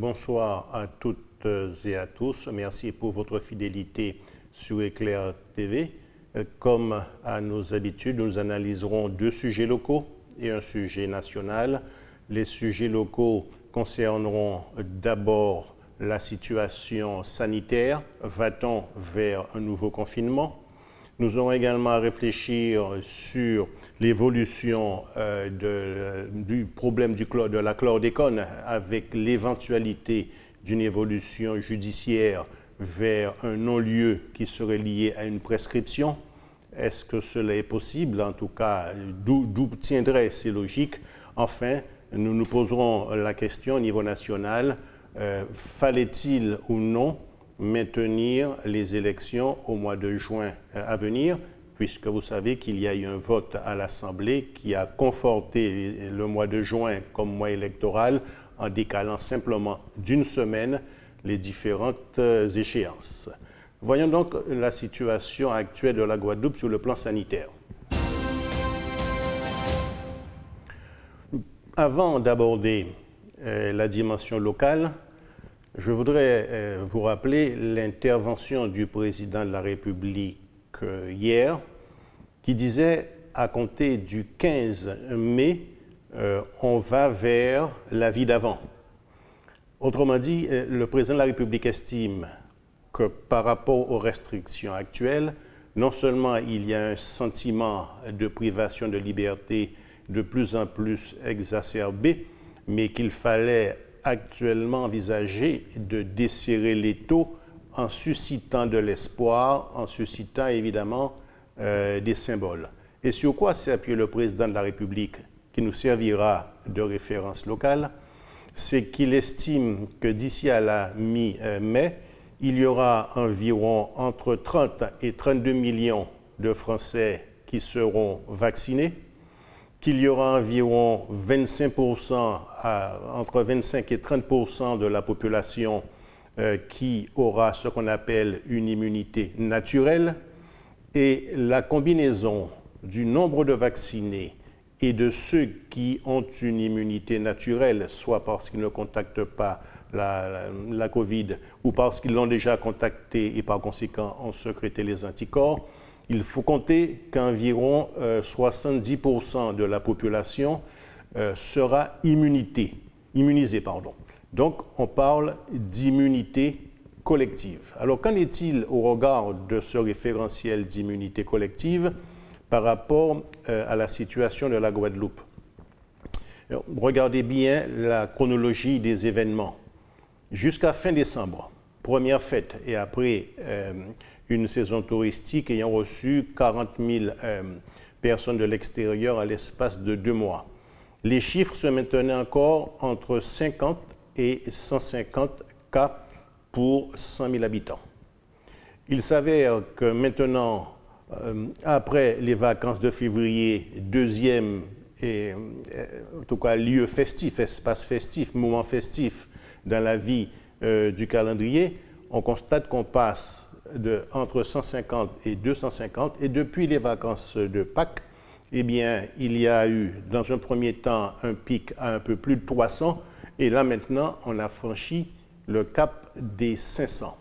bonsoir à toutes et à tous. Merci pour votre fidélité sur Éclair TV. Comme à nos habitudes, nous analyserons deux sujets locaux et un sujet national. Les sujets locaux concerneront d'abord la situation sanitaire. Va-t-on vers un nouveau confinement? Nous aurons également à réfléchir sur l'évolution du problème de la chlordécone avec l'éventualité d'une évolution judiciaire vers un non-lieu qui serait lié à une prescription. Est-ce que cela est possible? En tout cas, d'où tiendraient ces logiques? Enfin, nous nous poserons la question au niveau national, fallait-il ou non maintenir les élections au mois de juin à venir, puisque vous savez qu'il y a eu un vote à l'Assemblée qui a conforté le mois de juin comme mois électoral en décalant simplement d'une semaine les différentes échéances. Voyons donc la situation actuelle de la Guadeloupe sur le plan sanitaire. Avant d'aborder la dimension locale, je voudrais vous rappeler l'intervention du président de la République hier, qui disait à compter du 15 mai, on va vers la vie d'avant. Autrement dit, le président de la République estime que par rapport aux restrictions actuelles, non seulement il y a un sentiment de privation de liberté de plus en plus exacerbé, mais qu'il fallait actuellement envisager de desserrer l'étau en suscitant de l'espoir, en suscitant évidemment des symboles. Et sur quoi s'est appuyé le président de la République, qui nous servira de référence locale? C'est qu'il estime que d'ici à la mi-mai, il y aura environ entre 30 et 32 millions de Français qui seront vaccinés, qu'il y aura environ 25%, entre 25 et 30% de la population qui aura ce qu'on appelle une immunité naturelle, et la combinaison du nombre de vaccinés et de ceux qui ont une immunité naturelle, soit parce qu'ils ne contactent pas la COVID ou parce qu'ils l'ont déjà contacté et par conséquent ont sécrété les anticorps, il faut compter qu'environ 70% de la population sera immunisée. Donc, on parle d'immunité collective. Alors, qu'en est-il au regard de ce référentiel d'immunité collective par rapport à la situation de la Guadeloupe? Alors, regardez bien la chronologie des événements. Jusqu'à fin décembre, première fête, et après une saison touristique ayant reçu 40 000 personnes de l'extérieur à l'espace de 2 mois. Les chiffres se maintenaient encore entre 50 et 150 cas pour 100 000 habitants. Il s'avère que maintenant, après les vacances de février, deuxième et en tout cas lieu festif, espace festif, moment festif dans la vie du calendrier, on constate qu'on passe entre 150 et 250, et depuis les vacances de Pâques, eh bien, il y a eu dans un premier temps un pic à un peu plus de 300, et là maintenant, on a franchi le cap des 500.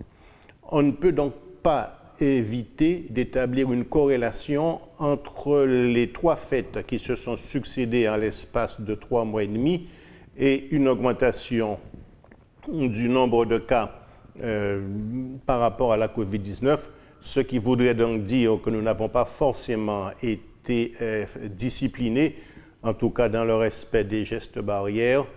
On ne peut donc pas éviter d'établir une corrélation entre les 3 fêtes qui se sont succédées en l'espace de 3 mois et demi et une augmentation du nombre de cas par rapport à la COVID-19, ce qui voudrait donc dire que nous n'avons pas forcément été disciplinés, en tout cas dans le respect des gestes barrières,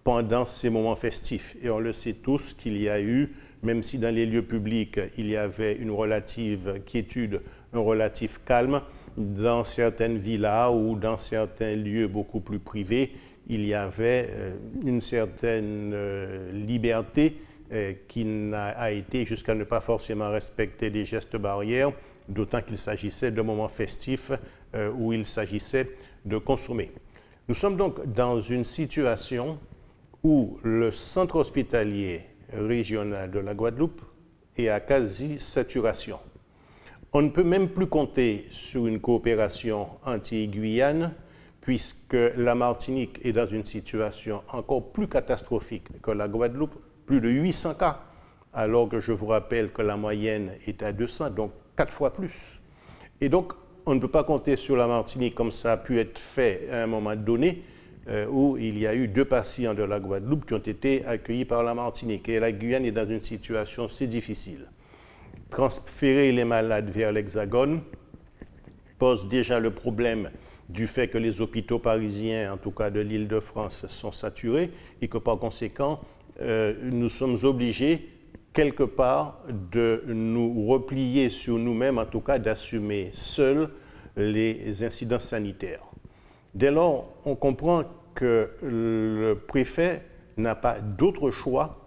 pendant ces moments festifs. Et on le sait tous qu'il y a eu, même si dans les lieux publics, il y avait une relative quiétude, un relatif calme, dans certaines villas ou dans certains lieux beaucoup plus privés, il y avait une certaine liberté qui a été jusqu'à ne pas forcément respecter des gestes barrières, d'autant qu'il s'agissait de moments festifs où il s'agissait de consommer. Nous sommes donc dans une situation où le centre hospitalier régional de la Guadeloupe est à quasi-saturation. On ne peut même plus compter sur une coopération anti-Guyane, puisque la Martinique est dans une situation encore plus catastrophique que la Guadeloupe plus de 800 cas, alors que je vous rappelle que la moyenne est à 200, donc 4 fois plus. Et donc, on ne peut pas compter sur la Martinique comme ça a pu être fait à un moment donné, où il y a eu 2 patients de la Guadeloupe qui ont été accueillis par la Martinique. Et la Guyane est dans une situation si difficile. Transférer les malades vers l'Hexagone pose déjà le problème du fait que les hôpitaux parisiens, en tout cas de l'Île-de-France, sont saturés et que par conséquent, nous sommes obligés quelque part de nous replier sur nous-mêmes, en tout cas d'assumer seuls les incidents sanitaires. Dès lors, on comprend que le préfet n'a pas d'autre choix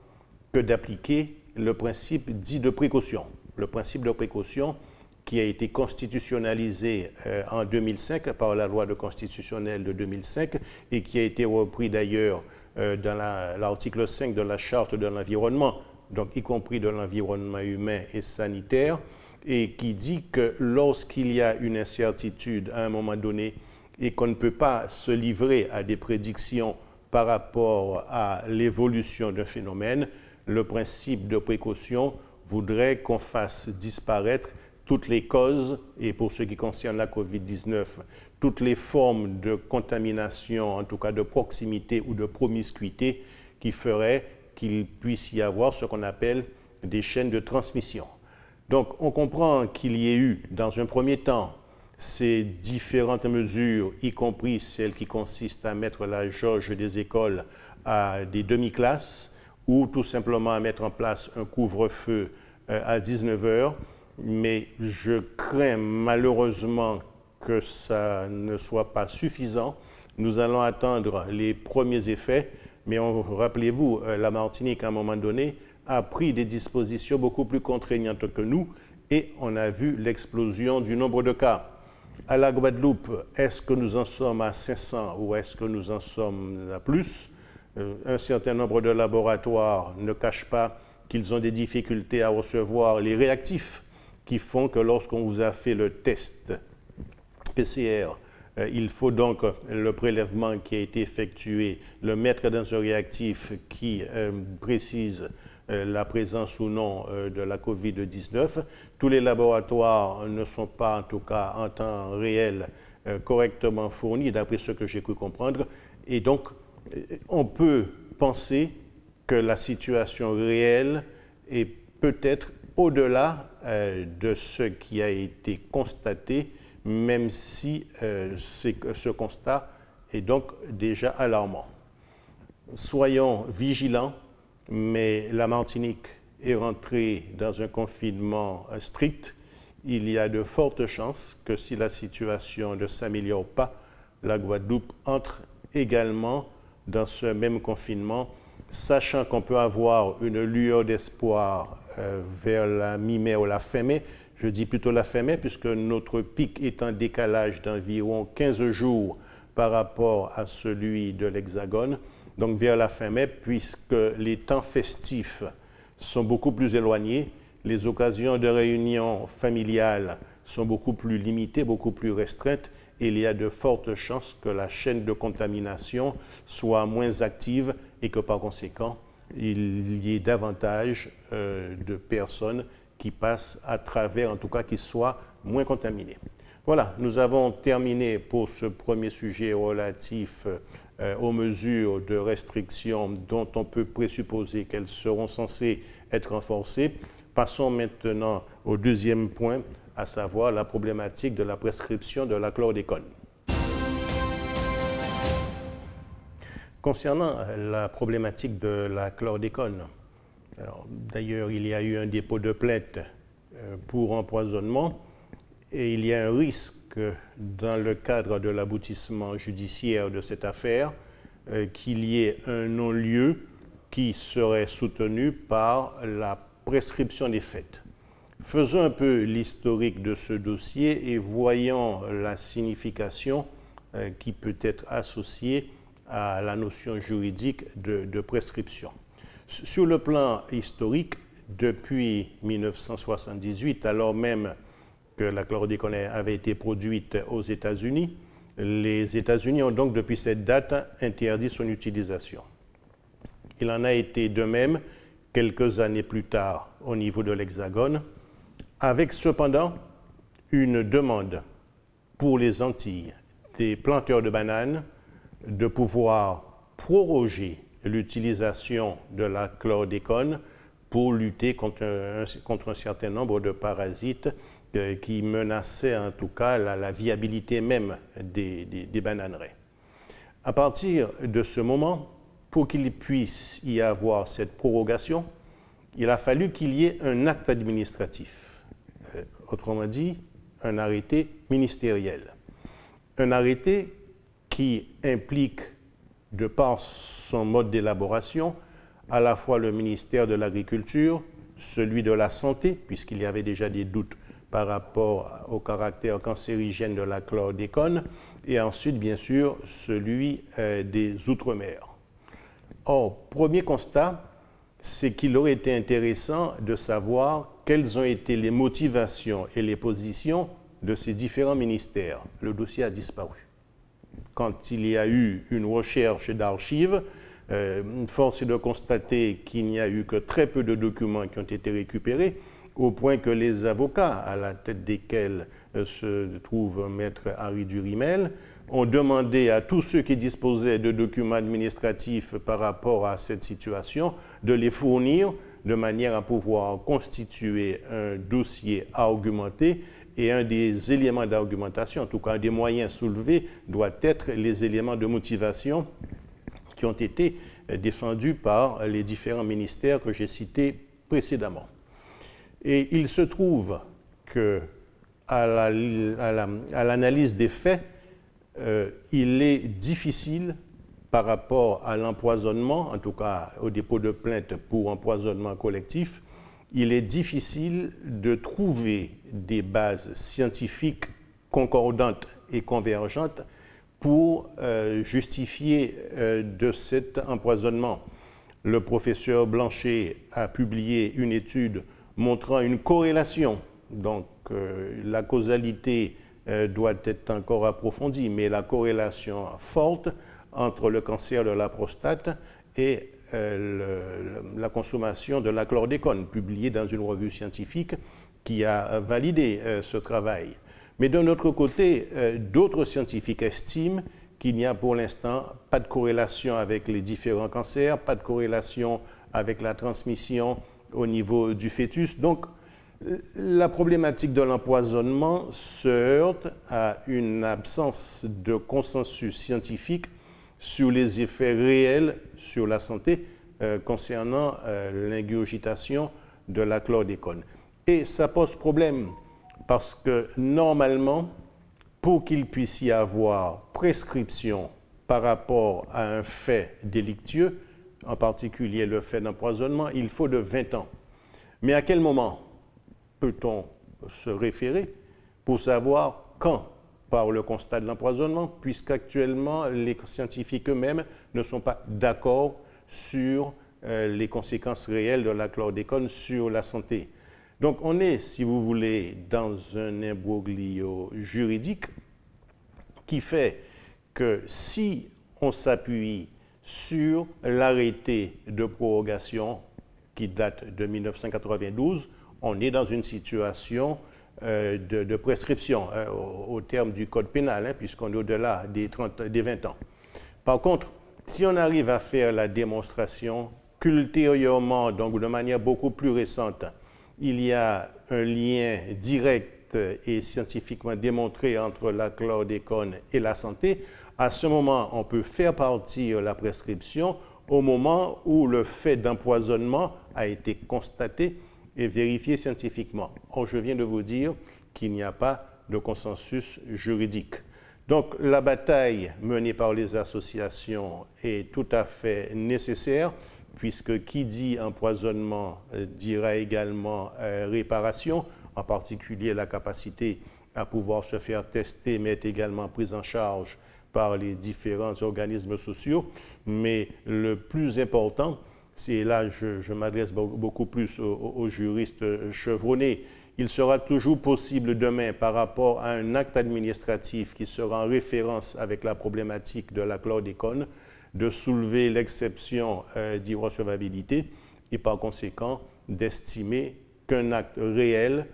que d'appliquer le principe dit de précaution. Le principe de précaution qui a été constitutionnalisé en 2005 par la loi constitutionnelle de 2005 et qui a été repris d'ailleurs dans l'article 5 de la Charte de l'environnement, donc y compris de l'environnement humain et sanitaire, et qui dit que lorsqu'il y a une incertitude à un moment donné et qu'on ne peut pas se livrer à des prédictions par rapport à l'évolution d'un phénomène, le principe de précaution voudrait qu'on fasse disparaître toutes les causes, et pour ce qui concerne la COVID-19, toutes les formes de contamination, en tout cas de proximité ou de promiscuité, qui feraient qu'il puisse y avoir ce qu'on appelle des chaînes de transmission. Donc on comprend qu'il y ait eu, dans un premier temps, ces différentes mesures, y compris celles qui consistent à mettre la jauge des écoles à des demi-classes ou tout simplement à mettre en place un couvre-feu à 19 heures. Mais je crains malheureusement que ça ne soit pas suffisant. Nous allons attendre les premiers effets, mais rappelez-vous, la Martinique, à un moment donné, a pris des dispositions beaucoup plus contraignantes que nous et on a vu l'explosion du nombre de cas. À la Guadeloupe, est-ce que nous en sommes à 500 ou est-ce que nous en sommes à plus? Un certain nombre de laboratoires ne cachent pas qu'ils ont des difficultés à recevoir les réactifs qui font que lorsqu'on vous a fait le test PCR, il faut donc le prélèvement qui a été effectué, le mettre dans un réactif qui précise la présence ou non de la COVID-19. Tous les laboratoires ne sont pas, en tout cas en temps réel, correctement fournis, d'après ce que j'ai cru comprendre. Et donc, on peut penser que la situation réelle est peut-être au-delà de ce qui a été constaté, même si ce constat est donc déjà alarmant. Soyons vigilants, mais la Martinique est rentrée dans un confinement strict. Il y a de fortes chances que si la situation ne s'améliore pas, la Guadeloupe entre également dans ce même confinement, sachant qu'on peut avoir une lueur d'espoir vers la mi-mai ou la fin mai. Je dis plutôt la fin mai, puisque notre pic est en décalage d'environ 15 jours par rapport à celui de l'Hexagone. Donc vers la fin mai, puisque les temps festifs sont beaucoup plus éloignés, les occasions de réunion familiales sont beaucoup plus limitées, beaucoup plus restreintes, et il y a de fortes chances que la chaîne de contamination soit moins active et que par conséquent, il y ait davantage de personnes qui passent à travers, en tout cas qui soient moins contaminées. Voilà, nous avons terminé pour ce premier sujet relatif aux mesures de restriction dont on peut présupposer qu'elles seront censées être renforcées. Passons maintenant au deuxième point, à savoir la problématique de la prescription de la chlordécone. Concernant la problématique de la chlordécone, d'ailleurs il y a eu un dépôt de plainte pour empoisonnement et il y a un risque dans le cadre de l'aboutissement judiciaire de cette affaire qu'il y ait un non-lieu qui serait soutenu par la prescription des faits. Faisons un peu l'historique de ce dossier et voyons la signification qui peut être associée à la notion juridique de prescription. Sur le plan historique, depuis 1978, alors même que la chlordécone avait été produite aux États-Unis, les États-Unis ont donc depuis cette date interdit son utilisation. Il en a été de même quelques années plus tard au niveau de l'Hexagone, avec cependant une demande pour les Antilles des planteurs de bananes de pouvoir proroger l'utilisation de la chlordécone pour lutter contre un certain nombre de parasites qui menaçaient en tout cas la viabilité même des bananeraies. À partir de ce moment, pour qu'il puisse y avoir cette prorogation, il a fallu qu'il y ait un acte administratif, autrement dit, un arrêté ministériel. Un arrêté qui implique, de par son mode d'élaboration, à la fois le ministère de l'Agriculture, celui de la Santé, puisqu'il y avait déjà des doutes par rapport au caractère cancérigène de la chlordécone, et ensuite, bien sûr, celui des Outre-mer. Or, premier constat, c'est qu'il aurait été intéressant de savoir quelles ont été les motivations et les positions de ces différents ministères. Le dossier a disparu. Quand il y a eu une recherche d'archives, force est de constater qu'il n'y a eu que très peu de documents qui ont été récupérés, au point que les avocats, à la tête desquels se trouve maître Henri Durimel, ont demandé à tous ceux qui disposaient de documents administratifs par rapport à cette situation de les fournir de manière à pouvoir constituer un dossier argumenté. Et un des éléments d'argumentation, en tout cas un des moyens soulevés, doit être les éléments de motivation qui ont été défendus par les différents ministères que j'ai cités précédemment. Et il se trouve qu'à l'analyse des faits, il est difficile par rapport à l'empoisonnement, en tout cas au dépôt de plainte pour empoisonnement collectif, il est difficile de trouver des bases scientifiques concordantes et convergentes pour justifier de cet empoisonnement. Le professeur Blanchet a publié une étude montrant une corrélation, donc la causalité doit être encore approfondie, mais la corrélation forte entre le cancer de la prostate et la consommation de la chlordécone, publiée dans une revue scientifique qui a validé ce travail. Mais d'un autre côté, d'autres scientifiques estiment qu'il n'y a pour l'instant pas de corrélation avec les différents cancers, pas de corrélation avec la transmission au niveau du fœtus. Donc, la problématique de l'empoisonnement se heurte à une absence de consensus scientifique sur les effets réels sur la santé concernant l'ingurgitation de la chlordécone. Et ça pose problème parce que normalement, pour qu'il puisse y avoir prescription par rapport à un fait délictueux, en particulier le fait d'empoisonnement, il faut de 20 ans. Mais à quel moment peut-on se référer pour savoir quand, par le constat de l'empoisonnement, puisqu'actuellement les scientifiques eux-mêmes ne sont pas d'accord sur les conséquences réelles de la chlordécone sur la santé. Donc on est, si vous voulez, dans un imbroglio juridique qui fait que si on s'appuie sur l'arrêté de prorogation qui date de 1992, on est dans une situation de prescription au terme du code pénal, puisqu'on est au-delà des 20 ans. Par contre, si on arrive à faire la démonstration qu'ultérieurement, donc de manière beaucoup plus récente, il y a un lien direct et scientifiquement démontré entre la chlordécone et la santé, à ce moment, on peut faire partir la prescription au moment où le fait d'empoisonnement a été constaté et vérifié scientifiquement. Or, je viens de vous dire qu'il n'y a pas de consensus juridique. Donc, la bataille menée par les associations est tout à fait nécessaire, puisque qui dit empoisonnement dira également réparation, en particulier la capacité à pouvoir se faire tester, mais est également prise en charge par les différents organismes sociaux. Mais le plus important, c'est là je m'adresse beaucoup plus aux juristes chevronnés, il sera toujours possible demain, par rapport à un acte administratif qui sera en référence avec la problématique de la chlordécone, de soulever l'exception d'irrecevabilité et par conséquent d'estimer qu'un acte réel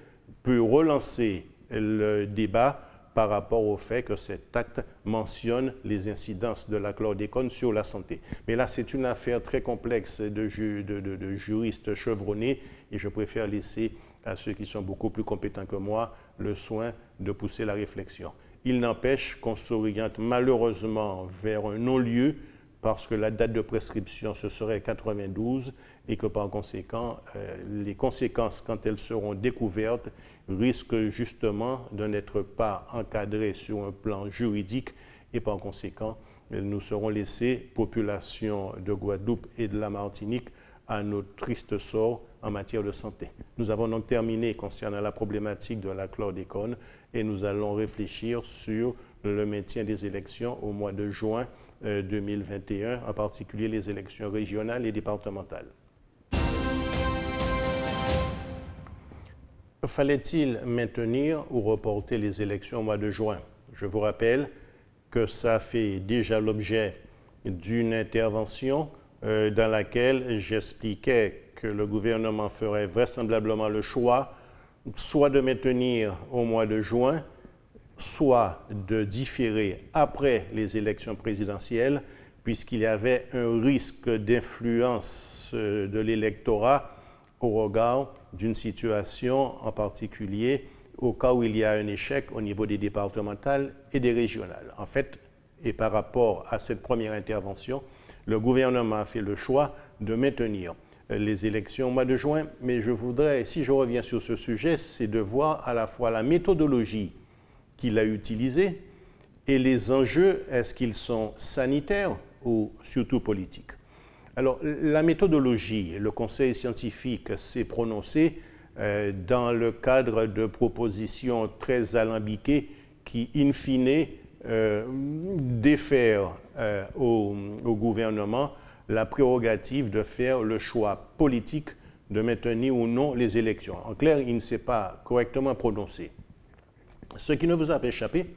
peut relancer le débat par rapport au fait que cet acte mentionne les incidences de la chlordécone sur la santé. Mais là, c'est une affaire très complexe de juristes chevronnés et je préfère laisser à ceux qui sont beaucoup plus compétents que moi le soin de pousser la réflexion. Il n'empêche qu'on s'oriente malheureusement vers un non-lieu parce que la date de prescription, ce serait 92 et que par conséquent, les conséquences, quand elles seront découvertes, risquent justement de n'être pas encadrées sur un plan juridique et par conséquent, nous serons laissés, population de Guadeloupe et de la Martinique, à notre triste sort en matière de santé. Nous avons donc terminé concernant la problématique de la chlordécone et nous allons réfléchir sur le maintien des élections au mois de juin 2021, en particulier les élections régionales et départementales. Fallait-il maintenir ou reporter les élections au mois de juin? Je vous rappelle que ça fait déjà l'objet d'une intervention dans laquelle j'expliquais que le gouvernement ferait vraisemblablement le choix soit de maintenir au mois de juin, soit de différer après les élections présidentielles, puisqu'il y avait un risque d'influence de l'électorat au regard d'une situation en particulier au cas où il y a un échec au niveau des départementales et des régionales. En fait, et par rapport à cette première intervention, le gouvernement a fait le choix de maintenir les élections au mois de juin, mais je voudrais, si je reviens sur ce sujet, c'est de voir à la fois la méthodologie qu'il a utilisée et les enjeux, est-ce qu'ils sont sanitaires ou surtout politiques. Alors, la méthodologie, le conseil scientifique s'est prononcé dans le cadre de propositions très alambiquées qui, in fine, défèrent au gouvernement la prérogative de faire le choix politique de maintenir ou non les élections. En clair, il ne s'est pas correctement prononcé. Ce qui ne vous a pas échappé,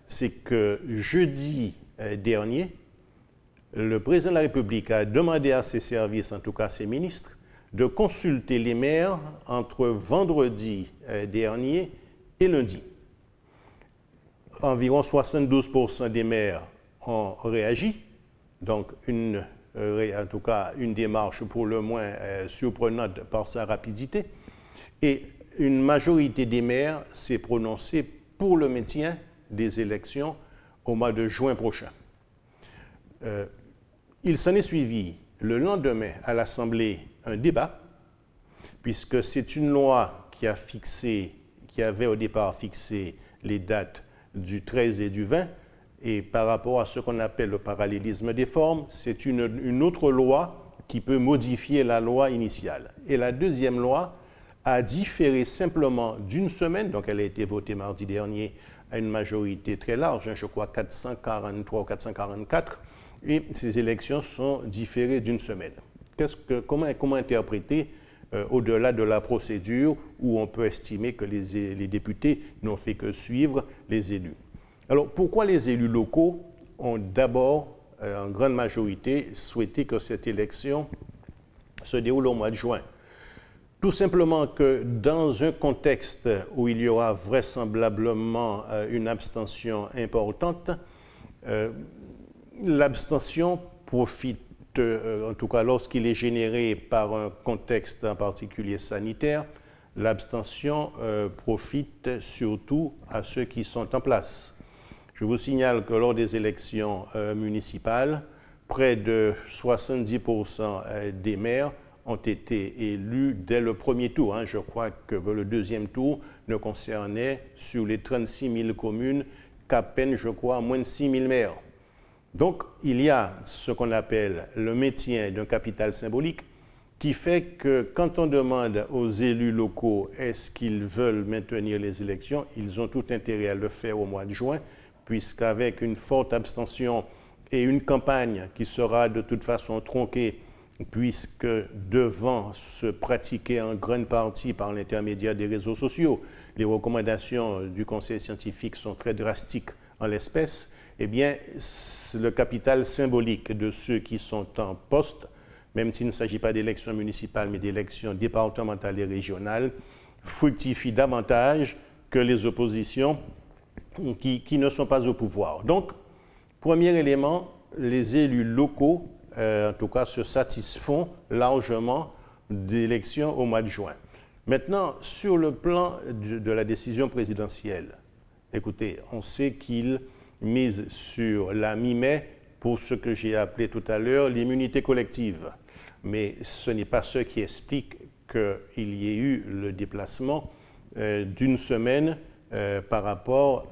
c'est que jeudi dernier, le président de la République a demandé à ses services, en tout cas à ses ministres, de consulter les maires entre vendredi dernier et lundi. Environ 72% des maires ont réagi, donc en tout cas une démarche pour le moins surprenante par sa rapidité, et une majorité des maires s'est prononcée pour le maintien des élections au mois de juin prochain. Il s'en est suivi le lendemain à l'Assemblée un débat, puisque c'est une loi qui avait au départ fixé les dates du 13 et du 20, et par rapport à ce qu'on appelle le parallélisme des formes, c'est une autre loi qui peut modifier la loi initiale. Et la deuxième loi a différé simplement d'une semaine, donc elle a été votée mardi dernier à une majorité très large, je crois 443 ou 444, et ces élections sont différées d'une semaine. Comment interpréter au-delà de la procédure où on peut estimer que les députés n'ont fait que suivre les élus? Alors, pourquoi les élus locaux ont d'abord, en grande majorité, souhaité que cette élection se déroule au mois de juin? Tout simplement que dans un contexte où il y aura vraisemblablement une abstention importante, l'abstention profite, en tout cas lorsqu'il est généré par un contexte en particulier sanitaire, l'abstention profite surtout à ceux qui sont en place. Je vous signale que lors des élections municipales, près de 70% des maires ont été élus dès le premier tour. Je crois que le deuxième tour ne concernait sur les 36 000 communes qu'à peine, je crois, moins de 6 000 maires. Donc, il y a ce qu'on appelle le maintien d'un capital symbolique qui fait que quand on demande aux élus locaux est-ce qu'ils veulent maintenir les élections, ils ont tout intérêt à le faire au mois de juin, puisqu'avec une forte abstention et une campagne qui sera de toute façon tronquée, puisque devant se pratiquer en grande partie par l'intermédiaire des réseaux sociaux, les recommandations du conseil scientifique sont très drastiques en l'espèce, eh bien, le capital symbolique de ceux qui sont en poste même s'il ne s'agit pas d'élections municipales, mais d'élections départementales et régionales, fructifient davantage que les oppositions qui ne sont pas au pouvoir. Donc, premier élément, les élus locaux, en tout cas, se satisfont largement d'élections au mois de juin. Maintenant, sur le plan de la décision présidentielle, écoutez, on sait qu'il mise sur la mi-mai pour ce que j'ai appelé tout à l'heure l'immunité collective. Mais ce n'est pas ce qui explique qu'il y ait eu le déplacement d'une semaine par rapport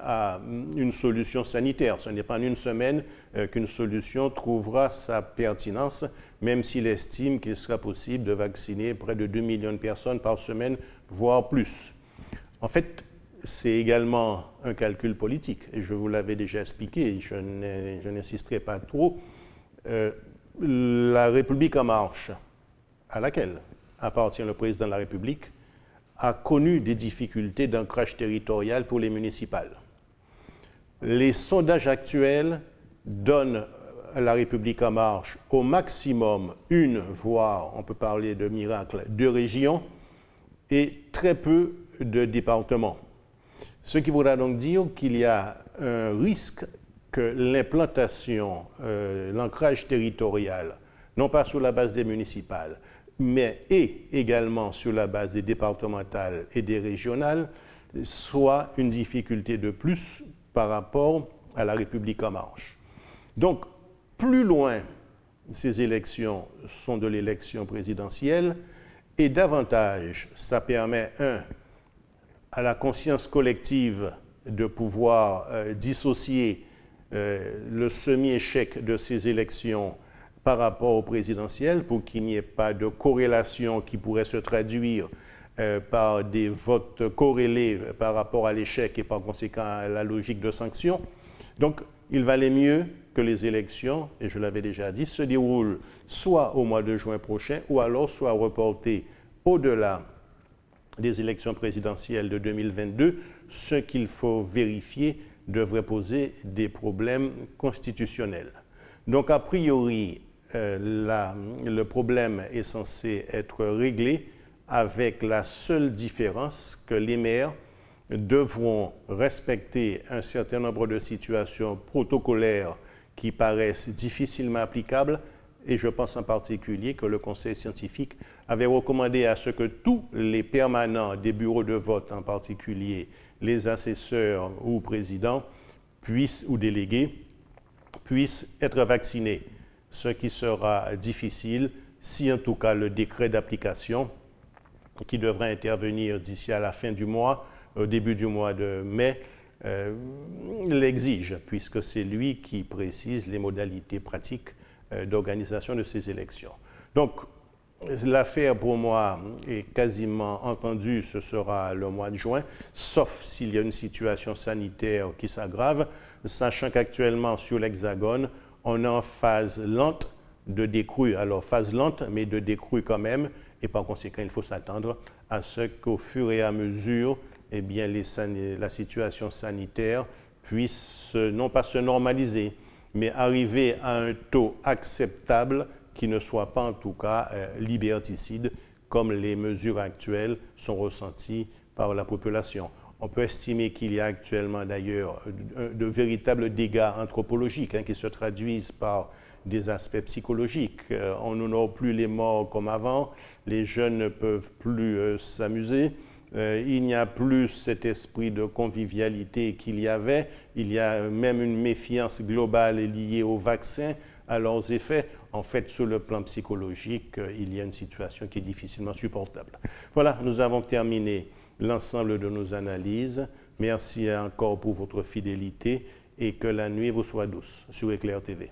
à une solution sanitaire. Ce n'est pas en une semaine qu'une solution trouvera sa pertinence, même s'il estime qu'il sera possible de vacciner près de 2 millions de personnes par semaine, voire plus. En fait, c'est également un calcul politique, et je vous l'avais déjà expliqué, je n'insisterai pas trop. La République en marche, à laquelle appartient le président de la République, a connu des difficultés d'ancrage territorial pour les municipales. Les sondages actuels donnent à la République en marche au maximum une, voire on peut parler de miracle, 2 régions et très peu de départements. Ce qui voudra donc dire qu'il y a un risque que l'implantation, l'ancrage territorial, non pas sur la base des municipales, mais également sur la base des départementales et des régionales, soit une difficulté de plus par rapport à la République en marche. Donc, plus loin ces élections sont de l'élection présidentielle, et davantage, ça permet, à la conscience collective de pouvoir dissocier le semi-échec de ces élections par rapport aux présidentielles pour qu'il n'y ait pas de corrélation qui pourrait se traduire par des votes corrélés par rapport à l'échec et par conséquent à la logique de sanction. Donc, il valait mieux que les élections, et je l'avais déjà dit, se déroulent soit au mois de juin prochain ou alors soient reportées au-delà des élections présidentielles de 2022, ce qu'il faut vérifier devrait poser des problèmes constitutionnels. Donc, a priori, le problème est censé être réglé avec la seule différence que les maires devront respecter un certain nombre de situations protocolaires qui paraissent difficilement applicables, et je pense en particulier que le Conseil scientifique avait recommandé à ce que tous les permanents des bureaux de vote, en particulier les assesseurs ou présidents ou délégués, puissent être vaccinés, ce qui sera difficile si en tout cas le décret d'application qui devra intervenir d'ici à la fin du mois, au début du mois de mai, l'exige, puisque c'est lui qui précise les modalités pratiques d'organisation de ces élections. Donc, l'affaire pour moi est quasiment entendue, ce sera le mois de juin, sauf s'il y a une situation sanitaire qui s'aggrave, sachant qu'actuellement sur l'Hexagone, on est en phase lente de décrue. Alors, phase lente, mais de décrue quand même, et par conséquent, il faut s'attendre à ce qu'au fur et à mesure, eh bien, la situation sanitaire puisse non pas se normaliser, mais arriver à un taux acceptable qui ne soit pas en tout cas liberticide, comme les mesures actuelles sont ressenties par la population. On peut estimer qu'il y a actuellement d'ailleurs de véritables dégâts anthropologiques qui se traduisent par des aspects psychologiques. On n'aura plus les morts comme avant, les jeunes ne peuvent plus s'amuser, il n'y a plus cet esprit de convivialité qu'il y avait, il y a même une méfiance globale liée aux vaccins, à leurs effets. En fait, sur le plan psychologique, il y a une situation qui est difficilement supportable. Voilà, nous avons terminé l'ensemble de nos analyses. Merci encore pour votre fidélité et que la nuit vous soit douce sur Éclair TV.